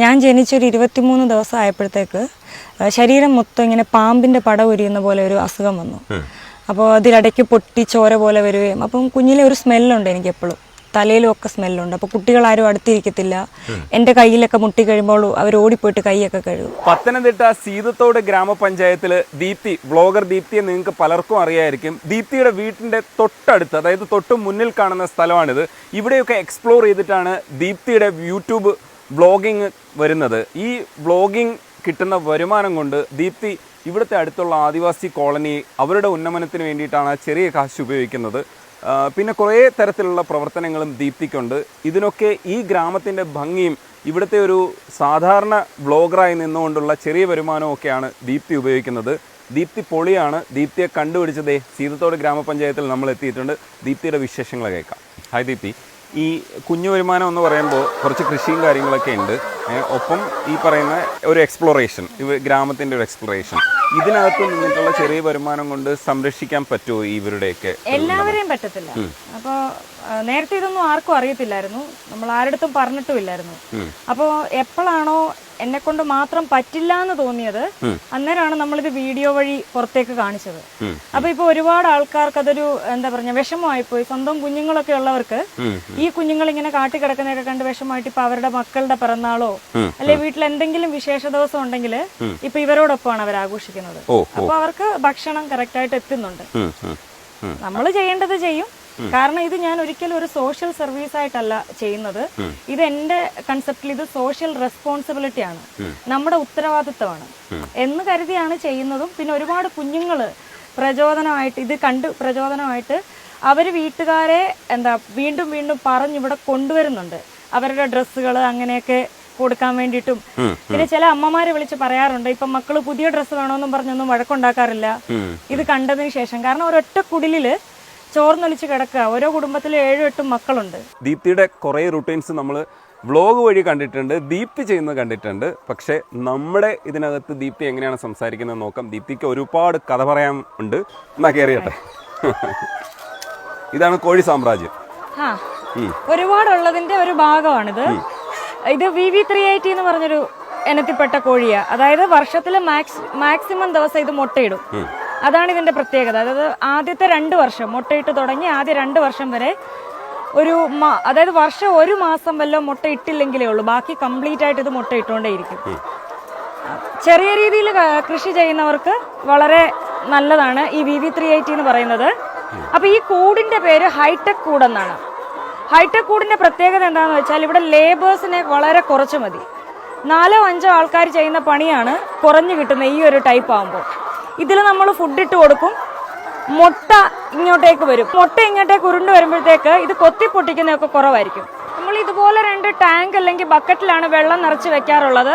ഞാൻ ജനിച്ചൊരു 23 ദിവസം ആയപ്പോഴത്തേക്ക് ശരീരം മൊത്തം ഇങ്ങനെ പാമ്പിൻ്റെ പട ഉരിയുന്ന പോലെ ഒരു അസുഖം വന്നു. അപ്പോൾ അതിലിടയ്ക്ക് പൊട്ടി ചോര പോലെ വരികയും അപ്പം കുഞ്ഞിലെ ഒരു സ്മെല്ലുണ്ട് എനിക്ക് എപ്പോഴും, തലയിലും ഒക്കെ സ്മെല്ലുണ്ട്. അപ്പോൾ കുട്ടികളാരും അടുത്തിരിക്കത്തില്ല. എൻ്റെ കയ്യിലൊക്കെ മുട്ടി കഴിയുമ്പോൾ അവർ ഓടിപ്പോയിട്ട് കൈയൊക്കെ കഴുകും. പത്തനംതിട്ട സീതത്തോട് ഗ്രാമപഞ്ചായത്തിൽ ദീപ്തി, ബ്ലോഗർ ദീപ്തിയെ നിങ്ങൾക്ക് പലർക്കും അറിയായിരിക്കും. ദീപ്തിയുടെ വീട്ടിൻ്റെ തൊട്ടടുത്ത്, അതായത് തൊട്ട് മുന്നിൽ കാണുന്ന സ്ഥലമാണിത്. ഇവിടെയൊക്കെ എക്സ്പ്ലോർ ചെയ്തിട്ടാണ് ദീപ്തിയുടെ യൂട്യൂബ് ബ്ലോഗിങ് വരുന്നത്. ഈ ബ്ലോഗിങ് കിട്ടുന്ന വരുമാനം കൊണ്ട് ദീപ്തി ഇവിടുത്തെ അടുത്തുള്ള ആദിവാസി കോളനി അവരുടെ ഉന്നമനത്തിന് വേണ്ടിയിട്ടാണ് ചെറിയ കാശ് ഉപയോഗിക്കുന്നത്. പിന്നെ കുറേ തരത്തിലുള്ള പ്രവർത്തനങ്ങളും ദീപ്തിക്കുണ്ട്. ഇതിനൊക്കെ ഈ ഗ്രാമത്തിൻ്റെ ഭംഗിയും ഇവിടുത്തെ ഒരു സാധാരണ ബ്ലോഗറായി നിന്നുകൊണ്ടുള്ള ചെറിയ വരുമാനമൊക്കെയാണ് ദീപ്തി ഉപയോഗിക്കുന്നത്. ദീപ്തി പൊളിയാണ്. ദീപ്തിയെ കണ്ടുപിടിച്ചതേ സീതത്തോട് ഗ്രാമപഞ്ചായത്തിൽ നമ്മൾ എത്തിയിട്ടുണ്ട്. ദീപ്തിയുടെ വിശേഷങ്ങൾ കേൾക്കാം. ഹായ് ദീപ്തി, ഈ കുഞ്ഞു വരുമാനം എന്ന് പറയുമ്പോൾ കുറച്ച് കൃഷിയും കാര്യങ്ങളൊക്കെ ഉണ്ട്, ഒപ്പം ഈ പറയുന്ന ഒരു എക്സ്പ്ലോറേഷൻ, ഗ്രാമത്തിൻ്റെ ഒരു എക്സ്പ്ലോറേഷൻ, ഇതിനകത്ത് നിന്നിട്ടുള്ള ചെറിയ വരുമാനം കൊണ്ട് സംരക്ഷിക്കാൻ പറ്റുമോ ഇവരുടെയൊക്കെ? എല്ലാവരെയും പറ്റത്തില്ല. അപ്പോൾ നേരത്തെ ഇതൊന്നും ആർക്കും അറിയത്തില്ലായിരുന്നു, നമ്മൾ ആരുടെടുത്തും പറഞ്ഞിട്ടുമില്ലായിരുന്നു. അപ്പോൾ എപ്പോഴാണോ എന്നെ കൊണ്ട് മാത്രം പറ്റില്ല എന്ന് തോന്നിയത്, അന്നേരമാണ് നമ്മളിത് വീഡിയോ വഴി പുറത്തേക്ക് കാണിച്ചത്. അപ്പൊ ഇപ്പൊ ഒരുപാട് ആൾക്കാർക്ക് അതൊരു എന്താ പറഞ്ഞ വിഷമമായിപ്പോയി. സ്വന്തം കുഞ്ഞുങ്ങളൊക്കെ ഉള്ളവർക്ക് ഈ കുഞ്ഞുങ്ങൾ ഇങ്ങനെ കാട്ടിക്കിടക്കുന്നതൊക്കെ കണ്ട് വിഷമമായിട്ട് ഇപ്പൊ അവരുടെ മക്കളുടെ പിറന്നാളോ അല്ലെ വീട്ടിൽ എന്തെങ്കിലും വിശേഷ ദിവസം ഉണ്ടെങ്കിൽ ഇപ്പൊ ഇവരോടൊപ്പമാണ് അവർ ആഘോഷിക്കുന്നത്. അപ്പൊ അവർക്ക് ഭക്ഷണം കറക്റ്റ് ആയിട്ട് എത്തുന്നുണ്ട്. നമ്മൾ ചെയ്യേണ്ടത് ചെയ്യും. കാരണം ഇത് ഞാൻ ഒരിക്കലും ഒരു സോഷ്യൽ സർവീസ് ആയിട്ടല്ല ചെയ്യുന്നത്. ഇത് എന്റെ കൺസെപ്റ്റിൽ ഇത് സോഷ്യൽ റെസ്പോൺസിബിലിറ്റി ആണ്, നമ്മുടെ ഉത്തരവാദിത്വമാണ് എന്ന് കരുതിയാണ് ചെയ്യുന്നതും. പിന്നെ ഒരുപാട് കുഞ്ഞുങ്ങള് പ്രചോദനമായിട്ട് ഇത് കണ്ട് പ്രചോദനമായിട്ട് അവര് വീട്ടുകാരെ വീണ്ടും വീണ്ടും പറഞ്ഞിവിടെ കൊണ്ടുവരുന്നുണ്ട്. അവരുടെ ഡ്രസ്സുകൾ അങ്ങനെയൊക്കെ കൊടുക്കാൻ വേണ്ടിയിട്ടും. പിന്നെ ചില അമ്മമാരെ വിളിച്ച് പറയാറുണ്ട്, ഇപ്പൊ മക്കള് പുതിയ ഡ്രസ്സ് വേണമെന്നും പറഞ്ഞൊന്നും വഴക്കുണ്ടാക്കാറില്ല ഇത് കണ്ടതിന് ശേഷം. കാരണം ഒരൊറ്റ കുടിലില് ചോർന്നൊലിച്ച് കിടക്കുക. ഓരോ കുടുംബത്തിൽ 7-8 മക്കളുണ്ട്. ദീപ്തിയുടെ കുറേ റുട്ടീൻസ് നമ്മൾ വ്ലോഗ് വഴി കണ്ടിട്ടുണ്ട്, ദീപ്തി ചെയ്യുന്നത് കണ്ടിട്ടുണ്ട്. പക്ഷേ നമ്മുടെ ഇതിനകത്ത് ദീപ്തി എങ്ങനെയാണ് സംസാരിക്കുന്നത് നോക്കാം. ദീപ്തിക്ക് ഒരുപാട് കഥ പറയാൻ ഉണ്ട്. എന്നാ കയറിയട്ടെ. ഇതാണ് കോഴി സാമ്രാജ്യം. ഒരുപാടുള്ളതിന്റെ ഒരു ഭാഗമാണിത്. ഇത് VV380 എന്ന് പറഞ്ഞൊരു ഇനത്തിൽപ്പെട്ട കോഴിയാ. അതായത് വർഷത്തില് മാക്സിമം ദിവസം ഇത് മുട്ടയിടും. അതാണ് ഇതിന്റെ പ്രത്യേകത. അതായത് ആദ്യത്തെ 2 വർഷം മുട്ടയിട്ട് തുടങ്ങി ആദ്യ 2 വർഷം വരെ അതായത് വർഷം 1 മാസം വല്ലതും മുട്ട ഇട്ടില്ലെങ്കിലേ ഉള്ളൂ, ബാക്കി കംപ്ലീറ്റ് ആയിട്ട് ഇത് മുട്ട ഇട്ടുകൊണ്ടേയിരിക്കും. ചെറിയ രീതിയിൽ കൃഷി ചെയ്യുന്നവർക്ക് വളരെ നല്ലതാണ് ഈ VV380 എന്ന് പറയുന്നത്. അപ്പൊ ഈ കൂടിന്റെ പേര് ഹൈടെക് കൂടെന്നാണ്. ഹൈടെക് കൂടിന്റെ പ്രത്യേകത എന്താണെന്ന് വെച്ചാൽ ഇവിടെ ലേബേഴ്സിനെ വളരെ കുറച്ച് മതി. 4-5 ആൾക്കാർ ചെയ്യുന്ന പണിയാണ് കുറഞ്ഞു കിട്ടുന്നത് ഈ ഒരു ടൈപ്പ് ആകുമ്പോൾ. ഇതിൽ നമ്മൾ ഫുഡ് ഇട്ട് കൊടുക്കും, മുട്ട ഇങ്ങോട്ടേക്ക് വരും. മുട്ട ഇങ്ങോട്ടേക്ക് ഉരുണ്ട് വരുമ്പോഴത്തേക്ക് ഇത് കൊത്തി പൊട്ടിക്കുന്നതൊക്കെ കുറവായിരിക്കും. നമ്മൾ ഇതുപോലെ 2 ടാങ്ക് അല്ലെങ്കിൽ ബക്കറ്റിലാണ് വെള്ളം നിറച്ച് വെക്കാറുള്ളത്.